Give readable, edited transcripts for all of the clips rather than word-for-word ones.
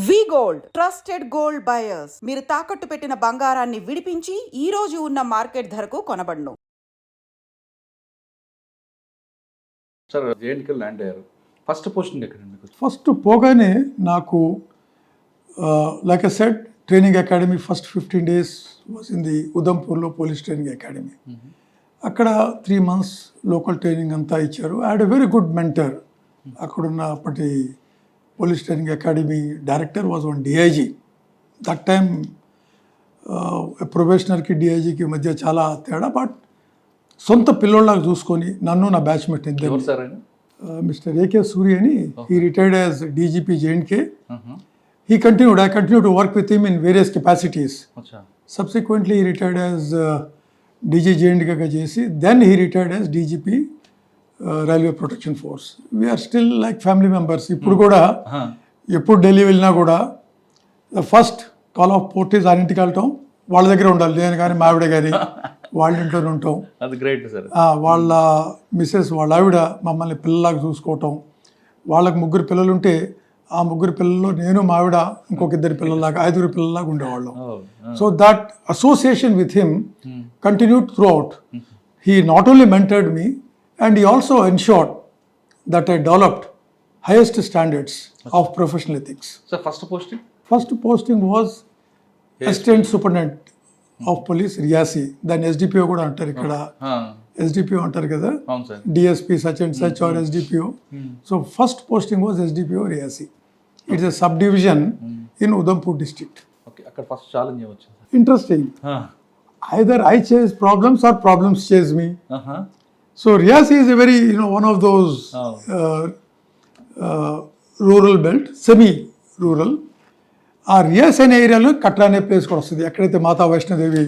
వి gold trusted gold buyers మీరు తాకట్టు పెట్టిన బంగారాన్ని విడిపించి ఈ రోజు ఉన్న మార్కెట్ ధరకు కొనబడును. సార్ జేఎన్కే ల్యాండ్ అయ్యారు. ఫస్ట్ పోస్టింగ్ ఎక్కడండి? ఫస్ట్ పోగానే నాకు like I said training academy first 15 days was in the ఉదంపూర్లో పోలీస్ ట్రైనింగ్ అకాడమీ. అక్కడ 3 months లోకల్ ట్రైనింగ్ అంతా ఇచ్చారు. I had a very good mentor. అక్కడున్న అప్పటి police training academy director was one DIG. That time ప్రొఫెషనర్కి డిఐజీకి మధ్య చాలా తేడా. బట్ సొంత పిల్లోళ్ళగా చూసుకొని నన్ను నా బ్యాచ్మేట్ ఇద్దరు మిస్టర్ ఏకే సూరి అని he retired as DGP J&K. I continued to work with him in various capacities. Subsequently, he retired as DG JNK Kajesi. Then he retired as DGP Railway Protection Force. We are still like family members. ఇప్పుడు కూడా ఎప్పుడు ఢిల్లీ వెళ్ళినా కూడా the first call of port is అన్నింటికి వెళ్ళటం వాళ్ళ దగ్గర ఉండాలి. నేను కానీ మా ఆవిడ కానీ వాళ్ళ ఇంట్లోనే ఉంటాం. అది గ్రేట్ సార్. వాళ్ళ మిస్సెస్ వాళ్ళ ఆవిడ మమ్మల్ని పిల్లలాగా చూసుకోవటం. వాళ్ళకి 3 పిల్లలు ఉంటే ఆ 3 పిల్లల్లో నేను మా ఆవిడ ఇంకొక 2 పిల్లలాగా 5 పిల్లలాగా ఉండేవాళ్ళం. So that association with him continued throughout. He not only mentored me and he also ensured that I developed highest standards of professional ethics. First posting was assistant superintendent of police Reasi. దాన్ని SDPO కూడా అంటారు ఇక్కడ. SDPO అంటారు కదా, DSP such and such are SDPO. So first posting was SDPO Reasi. It's a sub division in Udhampur district. Interesting. Either I chase problems are problems chase me. So Reasi is a very one of those rural belt, semi rural. ఆ రియాసీ అనే ఏరియాలో కట్రా అనే place కూడా వస్తుంది, ఎక్కడైతే మాతా Vaishno Devi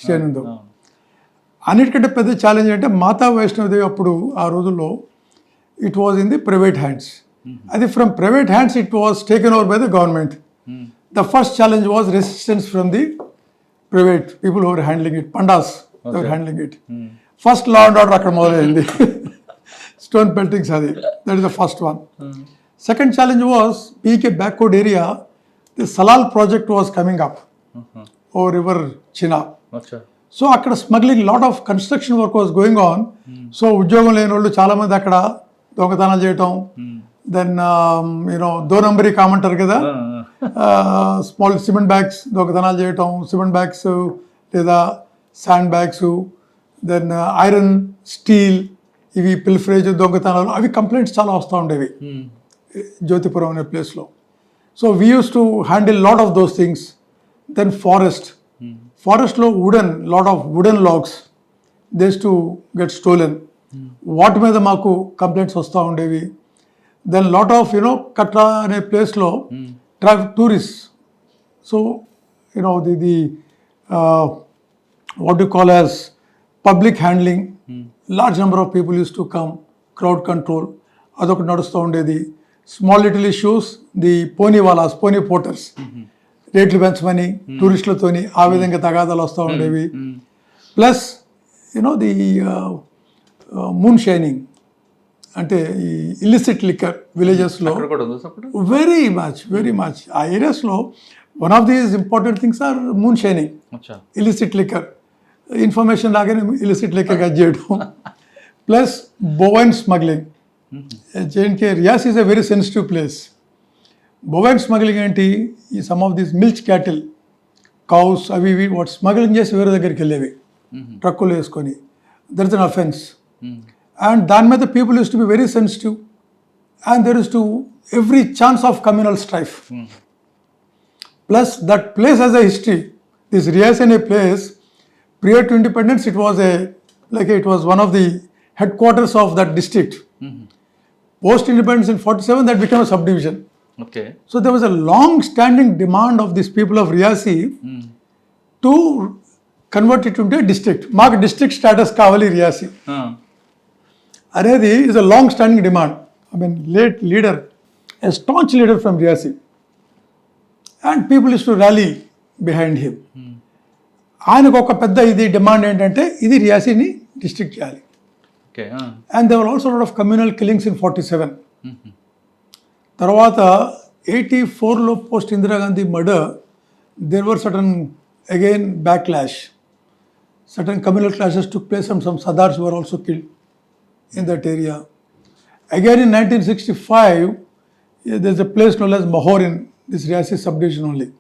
stain ఉందో. అన్నిటికంటే పెద్ద ఛాలెంజ్ అంటే మాతా వైష్ణోదేవి అప్పుడు ఆ రోజుల్లో it was in the private hands. అది from private hands it was taken over by the government. The first challenge was resistance from the private people who were handling it, pandas were handling it. First law and order అక్కడ మొదలైంది. Stone peltings, అది that is the first one. Second challenge was being a backward area, the Salal project was coming up over river Chenab. So అక్కడ smuggling, lot of construction work was going on. So ఉద్యోగం లేని వాళ్ళు చాలామంది అక్కడ దొంగతనాలు చేయటం. Then దో నంబరీ కామంటారు కదా, స్మాల్ సిమెంట్ బ్యాగ్స్ దొంగతనాలు చేయటం, సిమెంట్ బ్యాగ్స్ లేదా sand bags, then iron, steel, ఇవి పిల్ఫరేజ్ దొంగతనాలు, అవి కంప్లైంట్స్ చాలా వస్తూ ఉండేవి జ్యోతిపురం అనే ప్లేస్లో. So we use to handle lot of those things. Then ఫారెస్ట్లో lot of wooden logs these to get stolen. వాటి మీద మాకు కంప్లైంట్స్ వస్తూ ఉండేవి. దెన్ లాట్ ఆఫ్ కట్రా అనే ప్లేస్లో tourist. So the what you call as public handling, large number of people use to come, crowd control, అదొకటి నడుస్తూ ఉండేది. స్మాల్ లిటిల్ ఇష్యూస్, ది పోనీవాలాస్, పోనీ పోర్టర్స్, రేట్లు పెంచమని టూరిస్టులతోని ఆ విధంగా తగాదాలు వస్తూ ఉండేవి. ప్లస్ ది మూన్ షైనింగ్, అంటే ఈ ఇల్లిసిట్ లిక్కర్ విలేజెస్లో వెరీ మచ్ ఆ ఏరియాస్లో one of these important things are moon shining, illicit liquor. Information లాగానే ఇల్లిసిట్ లిక్కర్ కట్ చేయడం. Plus bovine smuggling. J and K Reasi is a very sensitive place. Bovine smuggling ఏంటి, ఈ some of these milk cattle, cows, అవి ఇవి వాటి smuggling చేసి వేరే దగ్గరికి వెళ్ళేవి ట్రక్కులు వేసుకొని. That is an offence. And దాని మీద people use to be very sensitive and there is to every chance of communal strife. Plus that place has a history. This Reasi అనే place prior to independence it was one of the headquarters of that district. Post independence in 47 that became a subdivision. So there was a long standing demand of these people of Riyasi to convert it into a district. Maku district status kavali Riyasi anedi is a long standing demand. I mean, late leader, a staunch leader from Riyasi, and people used to rally behind him. ఆయనకు ఒక పెద్ద ఇది demand ఏంటంటే ఇది రియాసీని district చేయాలి. And there were also lot of communal killings in 47. తర్వాత 84లో post Indira Gandhi murder, there were certain, again, backlash. Certain communal clashes took place and some Sardars were also killed in that area. Again in 1965, there's a place known as Mahor in this Riyasi subdivision only.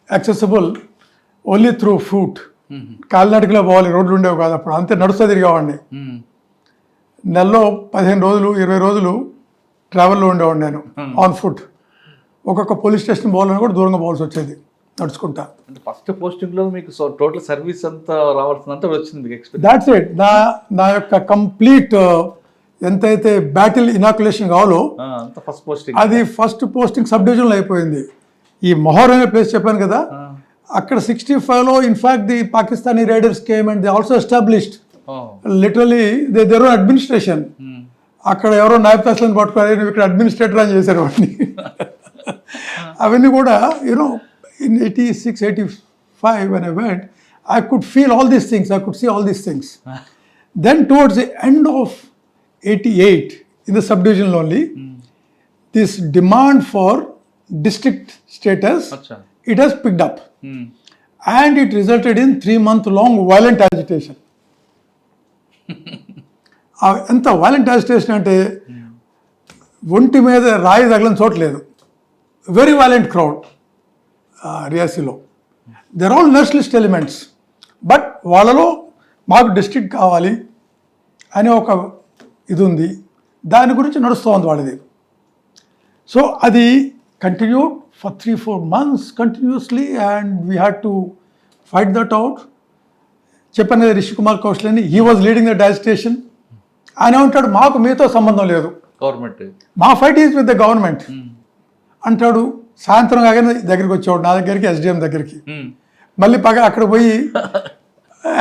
Accessible only through foot. కాలినడకలో పోవాలి, రోడ్లు ఉండేవి కాదు అప్పుడు, అంతే నడుస్తూ తిరిగేవాడిని. నెలలో 15 రోజులు 20 రోజులు ట్రావెల్లో ఉండేవాడిని నేను ఆన్ ఫుట్. ఒక్కొక్క పోలీస్ స్టేషన్ పోవాలని కూడా దూరంగా పోవాల్సి వచ్చేది నడుచుకుంటా. అంటే ఫస్ట్ పోస్టింగ్ లో మీకు టోటల్ సర్వీస్ అంతా రావాల్సినంత వచ్చింది మీకు ఎక్స్పీరియన్స్. That's it. నా యొక్క కంప్లీట్ ఎంతైతే బ్యాటిల్ ఇనాకులేషన్ కావాలో అంత ఫస్ట్ పోస్టింగ్, అది ఫస్ట్ పోస్టింగ్ సబ్ డివిజన్లో అయిపోయింది. ఈ మొహర్ అనే ప్లేస్ చెప్పాను కదా, అక్కడ 65లో in fact the Pakistani raiders came and they also established literally their administration. అక్కడ ఎవరో నాయబ్ తహసీల్ని పట్టుకోవాలి, నువ్వు ఇక్కడ అడ్మినిస్ట్రేటర్ అని చేశారు వాడిని. అవన్నీ కూడా you know in 86, 85 when I went, I could feel all these things, I could see all these things. Then towards the end of 88, in the subdivision only, this demand for district status, it has picked up. And it resulted in 3-month-long violent agitation. ఎంత violent agitation అంటే ఒంటి మీద రాయి తగలని చోట్లేదు. Very violent crowd రియాసీలో. There all nationalist elements. But వాళ్ళలో మాకు డిస్ట్రిక్ట్ కావాలి అనే ఒక ఇది ఉంది, దాని గురించి నడుస్తూ ఉంది వాళ్ళది. సో అది continue for 3-4 months continuously and we had to fight that out. చెప్పాను కదా రిషి కుమార్ కౌశల్ అని, he was leading that agitation. ఆయన ఉంటాడు మాకు మీతో సంబంధం లేదు, గవర్నమెంట్, మా fight is with the government అంటాడు. సాయంత్రం కాగానే దగ్గరికి వచ్చేవాడు నా దగ్గరికి, ఎస్డిఎం దగ్గరికి. మళ్ళీ అక్కడ పోయి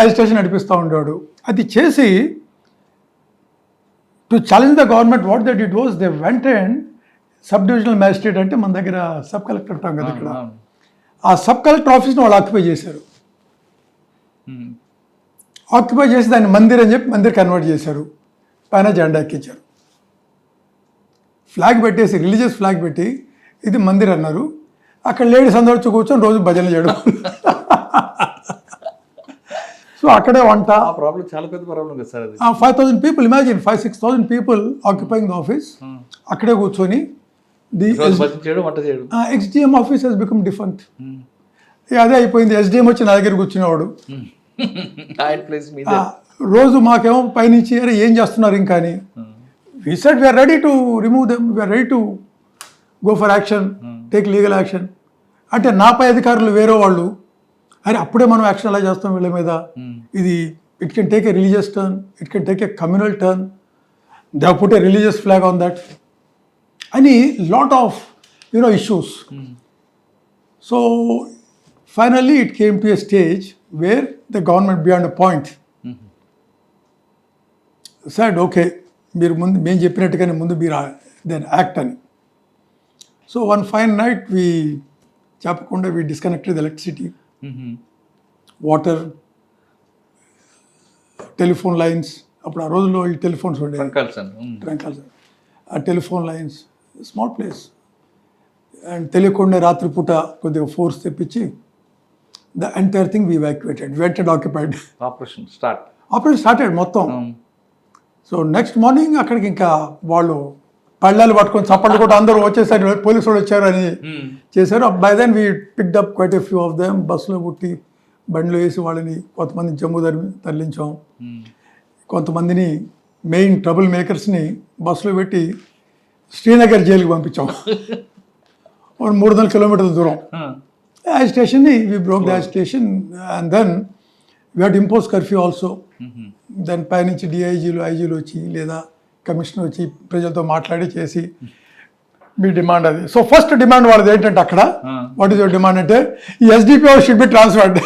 అజిటేషన్ నడిపిస్తూ ఉండేవాడు. అది చేసి to challenge the government what that it was they went and sub divisional magistrate అంటే మన దగ్గర సబ్ కలెక్టర్ ఉంటాం కదా ఇక్కడ, ఆ సబ్ కలెక్టర్ ఆఫీస్ని వాళ్ళు ఆక్యుపై చేశారు. ఆక్యుపై చేసి దాన్ని మందిర్ అని చెప్పి మందిర్ కన్వర్ట్ చేశారు. పైన జెండా ఎక్కించారు, ఫ్లాగ్ పెట్టేసి, రిలీజియస్ ఫ్లాగ్ పెట్టి ఇది మందిర్ అన్నారు. అక్కడ లేడీస్ అందరూ వచ్చి కూర్చొని రోజు భజన చేయడం. సో అక్కడే వంట. ప్రాబ్లం చాలా పెద్ద ప్రాబ్లం కదా సార్ అది. 5,000 people, imagine 5,000-6,000 people occupying the office. అక్కడే కూర్చొని the XDM office has become different. అదే అయిపోయింది. ఎస్డిఎం వచ్చి నా దగ్గర కూర్చునేవాడు. రోజు మాకేమో పైనుంచి అరే ఏం చేస్తున్నారు ఇంకా అని. We said we're ready to remove them, we're ready to go for action, take legal action. అంటే నా పై అధికారులు వేరే వాళ్ళు, అరే అప్పుడే మనం యాక్షన్ ఎలా చేస్తాం వీళ్ళ మీద, ఇది it can take a religious turn, it can take a communal turn, they have put a religious flag on that అని lot of issues. So finally it came to a stage where the government beyond a point said, okay, మీరు ముందు మేము చెప్పినట్టుగానే ముందు మీరు then act అని. So one fine night we చెప్పకుండా we disconnected electricity, water, telephone lines. అప్పుడు ఆ రోజుల్లో ఈ టెలిఫోన్స్ ఉండేవి, ట్రంకాల్స్, ఆ telephone lines, small place. And తెలియకుండా రాత్రిపూట కొద్దిగా ఫోర్స్ తెప్పించి the entire thing we evacuated, వెంటెడ్ occupied. Operation started మొత్తం. సో నెక్స్ట్ మార్నింగ్ అక్కడికి ఇంకా వాళ్ళు పళ్ళాలు పట్టుకొని చప్పట్లు కూడా అందరూ వచ్చేసరి పోలీసు వాళ్ళు వచ్చారు అని చేశారు. By then we picked up quite a few of them. బస్సులో పుట్టి బండిలో వేసి వాళ్ళని కొంతమంది జమ్మూ తరలించాం, కొంతమందిని మెయిన్ ట్రబుల్ మేకర్స్ని బస్సులో పెట్టి శ్రీనగర్ జైలుకి పంపించాం. 300 kilometers దూరం. అజిటేషన్ని we broke the agitation and then we had impose curfew also. దాని పైనుంచి డిఐజీలు, ఐజీలు వచ్చి లేదా కమిషనర్ వచ్చి ప్రజలతో మాట్లాడి చేసి మీ డిమాండ్ అది. సో ఫస్ట్ డిమాండ్ వాళ్ళది ఏంటంటే అక్కడ వాట్ ఈస్ యువర్ డిమాండ్ అంటే ఈ SDPO should be transferred.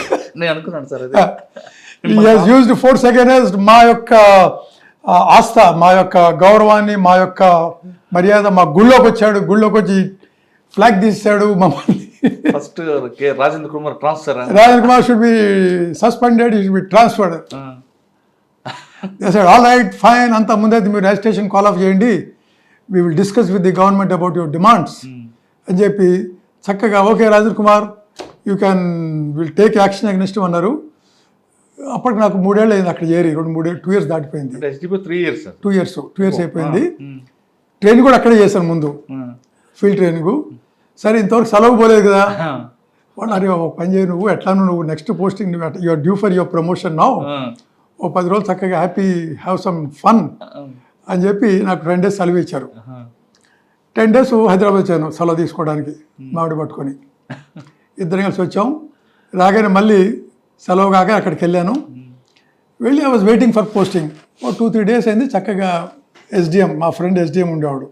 He has used force against మా యొక్క ఆస్థ, మా యొక్క గౌరవాన్ని, మా యొక్క మర్యాద. మా గుళ్ళోకి వచ్చాడు, గుళ్ళోకి వచ్చి ఫ్లాగ్ తీసాడు మమ్మల్ని. First Rajendra Kumar should be suspended, he should be transferred. They said, all right, fine, అంత ముందే మీరు అజిటేషన్ కాల్ ఆఫ్ చేయండి, we will discuss with the government about your demands అని చెప్పి చక్కగా okay Rajendra Kumar will take action against అన్నారు. అప్పటికి నాకు 3 ఏళ్ళు అయింది అక్కడ చేరి, 2 years దాటిపోయింది. అంటే ఎస్డిపి 3 years సార్. 2 years అయిపోయింది. ట్రైనింగ్ కూడా అక్కడే చేశాను ముందు, ఫీల్డ్ ట్రైనింగ్. సరే ఇంతవరకు సెలవు పోలేదు కదా, వాళ్ళు అరే ఒక పని చేయి, నువ్వు ఎట్లా నువ్వు next posting you are due for your promotion now, ఓ 10 రోజులు చక్కగా హ్యాపీ హ్యావ్ సమ్ ఫన్ అని చెప్పి నాకు 10 days సెలవు ఇచ్చారు. 10 days హైదరాబాద్ వచ్చాను సెలవు తీసుకోవడానికి, మామిడి పట్టుకొని. ఇద్దరం కలిసి వచ్చాం. రాగానే మళ్ళీ సెలవు కాగా అక్కడికి వెళ్ళాను. వెళ్ళి I was waiting for posting. ఓ 2-3 days అయింది. చక్కగా ఎస్డిఎం, మా ఫ్రెండ్ ఎస్డిఎం ఉండేవాడు,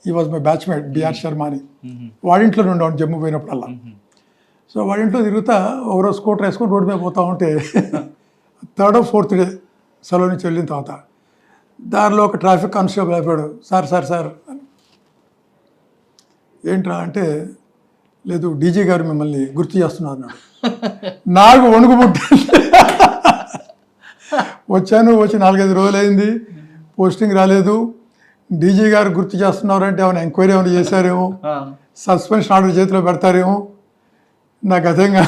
he was my batchmate BR Sharma అని, వాడింట్లో ఉండేవాడు జమ్మూ పోయినప్పుడల్లా. సో వాడింట్లో తిరుగుతా ఒకరోజు స్కూటర్ వేసుకొని రోడ్డు మీద పోతూ ఉంటే 3rd or 4th day సెలవు నుంచి వెళ్ళిన తర్వాత దారిలో ఒక ట్రాఫిక్ కానిస్టేబుల్ అయిపోయాడు. సార్ ఏంట్రా అంటే, లేదు డీజీ గారు మిమ్మల్ని గుర్తు చేస్తున్నారు అన్నాడు. నాకు వణుకు పుట్టింది. వచ్చి 4-5 రోజులు అయింది, పోస్టింగ్ రాలేదు. డీజీ గారు గుర్తు చేస్తున్నారంటే ఏమైనా ఎంక్వైరీ ఏమైనా చేశారేమో, సస్పెన్షన్ ఆర్డర్ చేతిలో పెడతారేమో, నాకు అర్థంగా.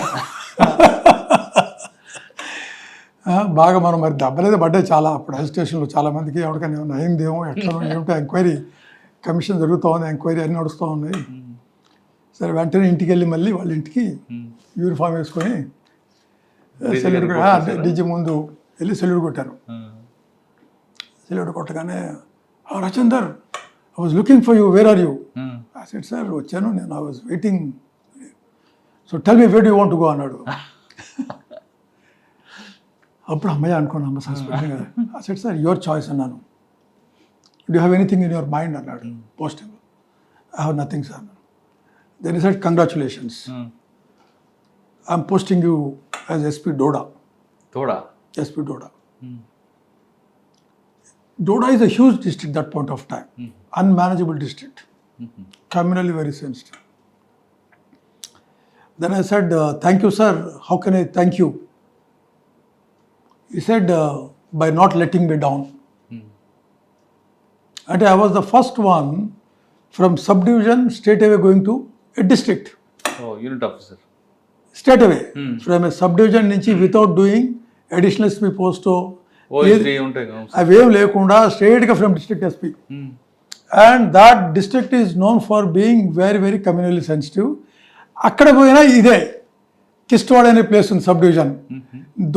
బాగా మనం మరి దెబ్బలేదు పడ్డాయి చాలా అప్పుడు హెల్ స్టేషన్లో. చాలామందికి ఎవరికైనా ఏమైనా అయిందేమో, ఎట్లా ఏమిటో ఎంక్వైరీ, కమిషన్ జరుగుతూ ఉంది, ఎంక్వైరీ అన్నీ నడుస్తూ ఉన్నాయి. సరే వెంటనే ఇంటికి వెళ్ళి మళ్ళీ వాళ్ళ ఇంటికి యూనిఫామ్ వేసుకొని సెల్యూట్, డీజీ ముందు వెళ్ళి సెల్యూట్ కొట్టాను. సెల్యూట్ కొట్టగానే, Rajender I was looking for you, where are you? I said sir వచ్చాను నేను, I was waiting, so tell me where you want to go అన్నాడు. అప్పుడు అమ్మాయి అనుకున్నాను, అమ్మ సస్పెండ్ కదా. I said sir your choice అన్నాను. Do have anything in your mind అన్నాడు posting. I have nothing sir. Then he said, congratulations. I'm posting you as SP Doda. SP Doda. Doda is a huge district that point of time. Unmanageable district. Communally very sensitive. Then I said, thank you sir. How can I thank you? He said, by not letting me down. And I was the first one from subdivision straight away going to a district. Unit officer. Straight away. From a subdivision నుంచి without doing additional SP post అవేం లేకుండా స్ట్రైట్గా from district SP. And that district is known for being very very communally sensitive. అక్కడ పోయినా ఇదే కిష్టవాడ అనే place ఉంది sub division.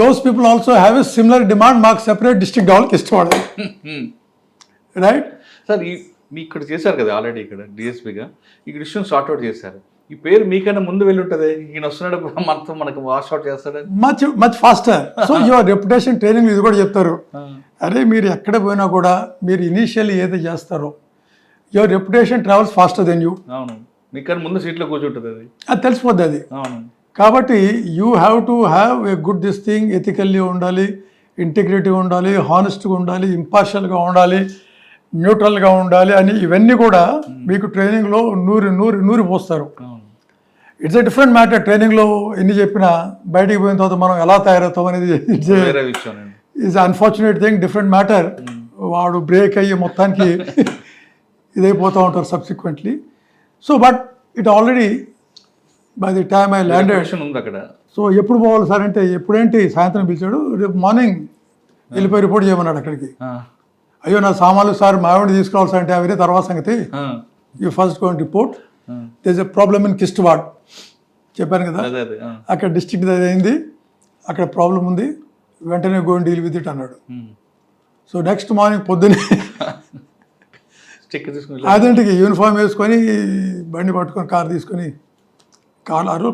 Those people also have a similar demand, మాకు సెపరేట్ డిస్ట్రిక్ట్ కావాలి కిష్టవాడ. రైట్ సార్, మీ ఇక్కడ చేశారు కదా ఆల్రెడీ, ఇక్కడ డిఎస్పీగా ఇక్కడ ఇష్యూని సార్ట్అవుట్ చేశారు. ఈ పేరు మీకైనా ముందు వెళ్ళి ఉంటుంది, ఈయన వస్తున్నాడు మనకు వాష్ అవుట్ చేస్తాడు much faster. So your reputation training ఇది కూడా చెప్తారు, అరే మీరు ఎక్కడ పోయినా కూడా మీరు ఇనీషియల్లీ ఏది చేస్తారో your reputation travels faster than you. అవును, మీకన్నా ముందు సీట్లో కూర్చుంటుంది, అది తెలిసిపోద్ది అది. అవును, కాబట్టి you have to have a good this thing, ethically ఉండాలి, ఇంటిగ్రిటీ ఉండాలి, హానెస్ట్గా ఉండాలి, ఇంపార్షియల్గా ఉండాలి, న్యూట్రల్గా ఉండాలి అని ఇవన్నీ కూడా మీకు ట్రైనింగ్లో నూరి పోస్తారు. It's a different matter. ట్రైనింగ్లో ఎన్ని చెప్పినా బయటికి పోయిన తర్వాత మనం ఎలా తయారవుతాం అనేది is unfortunate thing, different matter. వాడు బ్రేక్ అయ్యి మొత్తానికి ఇదైపోతూ ఉంటారు subsequently. So but it already by the time I landed ఉంది అక్కడ. సో ఎప్పుడు పోవాలి సార్ అంటే, ఎప్పుడేంటి సాయంత్రం పిలిచాడు, రేపు మార్నింగ్ వెళ్ళిపోయి రిపోర్ట్ చేయమన్నాడు అక్కడికి. అయ్యో నా సామాన్లు సార్ మావిడి తీసుకురావాలి సార్ అంటే అవన్నీ తర్వాత సంగతి, you first going report there is a problem in Kishtwar చెప్పాను కదా, అక్కడ డిస్ట్రిక్ట్ అయింది, అక్కడ ప్రాబ్లం ఉంది, వెంటనే గోయింగ్ డీల్ విత్ ఇట్ అన్నాడు. సో నెక్స్ట్ మార్నింగ్ పొద్దున్నే అదేంటికి యూనిఫామ్ వేసుకొని బండి పట్టుకొని కారు తీసుకొని,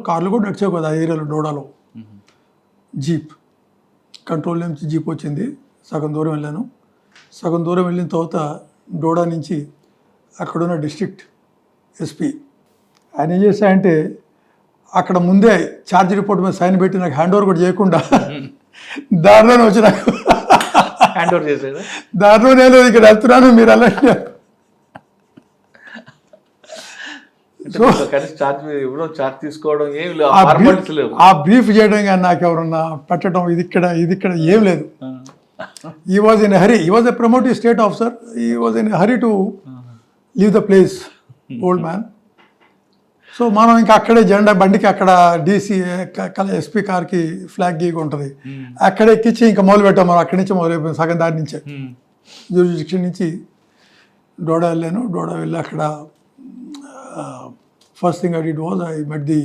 కార్లు కూడా నడిచావు కదా ఆ ఏరియాలో డోడాలో, జీప్ కంట్రోల్ నుంచి జీప్ వచ్చింది, సగం దూరం వెళ్ళాను. సగం దూరం వెళ్ళిన తర్వాత డోడా నుంచి అక్కడున్న డిస్ట్రిక్ట్ ఎస్పీ ఆయన ఏం చేశాయంటే, అక్కడ ముందే ఛార్జ్ రిపోర్ట్ మీద సైన్ పెట్టి నాకు హ్యాండ్ ఓవర్ కూడా చేయకుండా దారిలోనే వచ్చి నాకు హ్యాండ్ ఓవర్ చేశాడు. దారిలో నేను ఇక్కడ వెళ్తున్నాను మీరు అలా చార్జ్ తీసుకోవడం ఏం ఆ బ్రీఫ్ చేయడం కానీ నాకు ఎవరన్నా పెట్టడం ఇది ఇక్కడ ఏం లేదు. He was in a hurry. He was a promoted state officer. He was in a hurry to leave the place, old man. So మనం ఇంకా అక్కడే జెండా బండికి అక్కడ డీసీ ఎస్పీ కార్కి ఫ్లాగ్ గీక్ ఉంటుంది, అక్కడే ఎక్కించి ఇంకా మొదలు పెట్టాం. మనం అక్కడి నుంచి మొదలైపోయింది సగం దారి నుంచే. జ్యూరిడిక్షన్ నుంచి డోడా వెళ్ళాను. డోడా వెళ్ళి అక్కడ first thing I did was I met the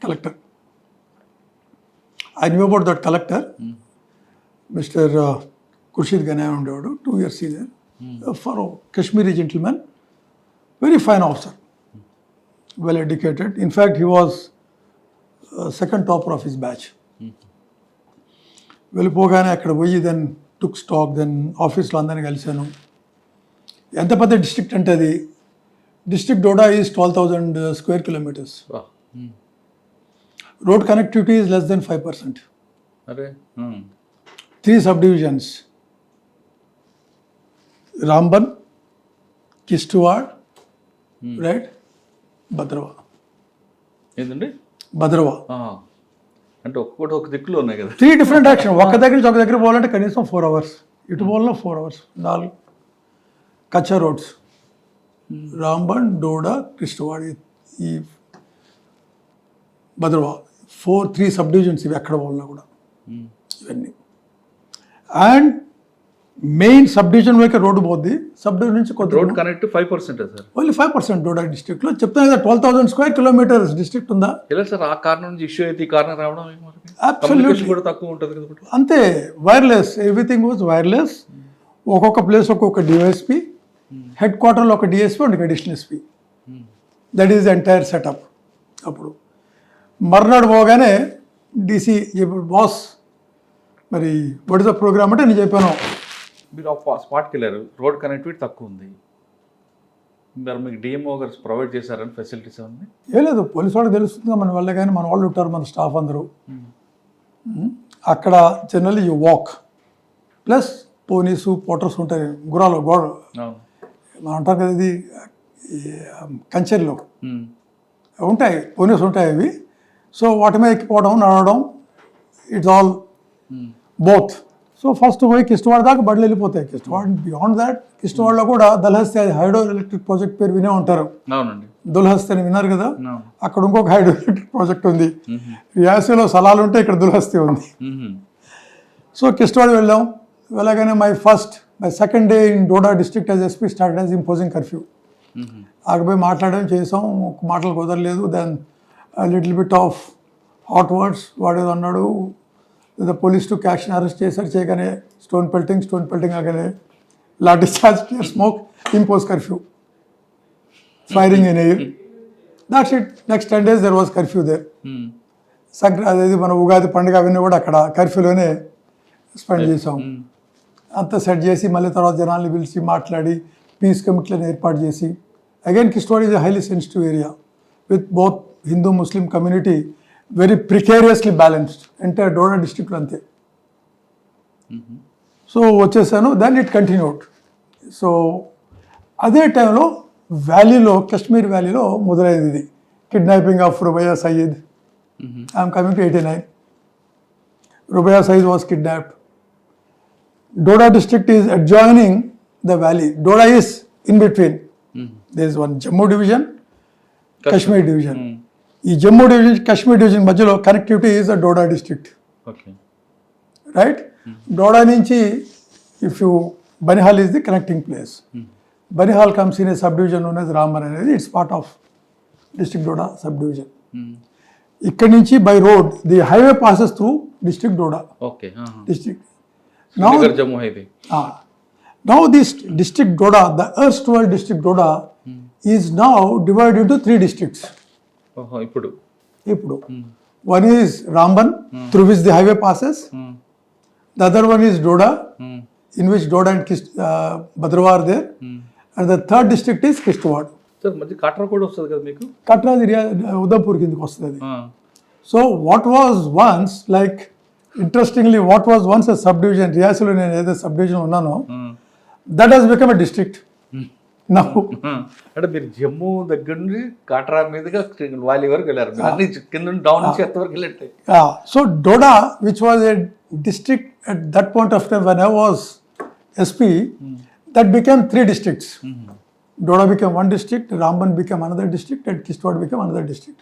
collector. I knew about that collector. Mister Khurshid Ganai ఉండేవాడు, 2 years senior, for Kashmiri gentlemen, very fine officer, well educated. In fact, he was second topper of his batch. వెళ్ళిపోగానే అక్కడ పోయి then టుక్ stock, then ఆఫీస్లో అందరినీ కలిశాను. ఎంత పెద్ద district అంటే అది, district Doda is 12,000 square kilometers. Road connectivity is less than 5%. అరే 3 subdivisions: రాంబన్, కిష్ట్వాడ్, రైట్, భద్రవా. ఏంటండి భద్రవా అంటే ఒక్కొక్కటి ఒక దిక్కులో ఉన్నాయి కదా. 3 different యాక్షన్. ఒక దగ్గర నుంచి ఒక దగ్గర పోవాలంటే కనీసం 4 hours, ఇటు పోవాలన్నా 4 hours. 4 కచ్చా రోడ్స్, రాంబన్, డోడా, కిష్ట్వాడ్, ఈ భద్రవా, 3 subdivisions ఇవి ఎక్కడ పోవాలన్నా కూడా ఇవన్నీ. అండ్ మెయిన్ సబ్ డివిజన్ వైపు రోడ్డు పోద్ది, సబ్ డివిజన్ నుంచి కొద్ది road connect 5% sir. Only 5% Doda డిస్ట్రిక్ట్లో. చెప్తాను కదా 12,000 square kilometers డిస్ట్రిక్ట్ ఉందా. ఎలా సార్ ఆ కారణం నుంచి ఇష్యూ అయితే ఈ కారణం రావడం Absolutely. కూడా తక్కువ ఉంటుంది కదా. అంతే, వైర్లెస్, ఎవ్రీథింగ్ వాజ్ వైర్లెస్. ఒక్కొక్క ప్లేస్ ఒక్కొక్క డిఎస్పీ, హెడ్ క్వార్టర్లో ఒక DSP and additional SP. That is entire setup. అప్పుడు మర్నాడు పోగానే డీసీ బాస్ మరి వాట్ ఇస్ ద ప్రోగ్రామ్ అంటే నేను చెప్పాను. మీరు ఆ స్పాట్కి వెళ్ళారు, రోడ్ కనెక్టివిటీ తక్కువ ఉంది, మరి మీకు డిఎంఓ గారు ప్రొవైడ్ చేశారని ఫెసిలిటీస్ అవన్నీ? ఏ లేదు, పోలీసు వాళ్ళకి తెలుస్తుంది మన వల్ల, కానీ మన వాళ్ళు ఉంటారు, మన స్టాఫ్ అందరూ. అక్కడ generally you walk, plus police Potter's ఉంటాయి గుర్రాలు, గోడ మనం అంటాం కదా, ఇది కంచెల్లో ఉంటాయి, పోలీసు ఉంటాయి అవి. సో వాటి మీద ఎక్కిపోవడం, నడవడం, it's all both. So first పోయి కిష్ట్వాడ్ దాకా బడులు వెళ్ళిపోతాయి. కిష్ట్వాడ్ బియాండ్ దాట్, కిష్ట్వాడ్లో కూడా దల్హస్తి, అది హైడ్రో ఎలక్ట్రిక్ ప్రాజెక్ట్ పేరు వినే ఉంటారు. అవునండి, దుల్హస్తి అని విన్నారు కదా. అక్కడ ఇంకొక హైడ్రో ఎలక్ట్రిక్ ప్రాజెక్ట్ ఉంది. రియాసీలో సలాలు ఉంటే ఇక్కడ దుల్హస్తి ఉంది. సో కిష్ట్వాడ్ వెళ్ళాం. వెళ్ళగానే my second day in Doda district as SP started as imposing curfew. ఆగిపోయి మాట్లాడడం చేసాం, మాటలు కుదరలేదు. Then little bit of hot words వాడేది అన్నాడు. The police to action, arrest చేశారు. చేయగానే స్టోన్ పెల్టింగ్ ఆగానే lathi charge, smoke, impose curfew, firing in air. That's it. Next 10 days there was curfew there. అదేది మన ఉగాది పండుగ అవన్నీ కూడా అక్కడ కర్ఫ్యూలోనే స్పెండ్ చేసాం. అంతా సెట్ చేసి మళ్ళీ తర్వాత జనాల్ని పిలిచి మాట్లాడి పీస్ కమిటీలను ఏర్పాటు చేసి, again Kishtwar is a highly sensitive area with both Hindu Muslim community, very precariously balanced. Entire Doda డిస్ట్రిక్ట్లో అంతే. సో వచ్చేసాను. Then it continued. సో అదే టైంలో వ్యాలీలో, కాశ్మీర్ వ్యాలీలో మొదలైంది ఇది kidnapping of Rubaiya Sayeed. I'm coming to 89. Rubaiya Sayeed was kidnapped. Doda district is adjoining the valley. Doda is in between. There is one Jammu division, Kashmir division. ఈ జమ్మూ డివిజన్, కాశ్మీర్ డివిజన్ మధ్యలో connectivity is the Doda district. Right. Doda నుంచి if you, Banihal is the connecting place. Banihal comes in a sub division known as Ramban అనేది. It's part of district Doda sub division. ఇక్కడి నుంచి by road the highway passes through district Doda district. Now this district Doda, the erstwhile district Doda, is now divided into 3 districts. ఇప్పుడు one is Ramban, through which the highway passes. The other one is Doda, in which Doda and Bhadrava are there. And the third district is Kishtwad. Sir మధ్య కట్రా కూడా వస్తుంది కదా మీకు? కట్రా ఉదంపూర్ కిందకి వస్తుంది. So what was once, like interestingly, what was once a sub division, రియాసీలో నేను ఏదైతే సబ్ డివిజన్ ఉన్నానో, that has become a district now. అంటే మీరు జమ్మూ దగ్గర నుండి కాట్రా మీదుగా వ్యాలీ వరకు వెళ్ళారు, అన్ని కింద డౌన్ నుంచి ఎత్త వరకు వెళ్ళంటే. So Doda, which was a district at that point of time when I was SP, that became 3 districts. Doda became one district, Ramban became another district, and Kistwad became another district.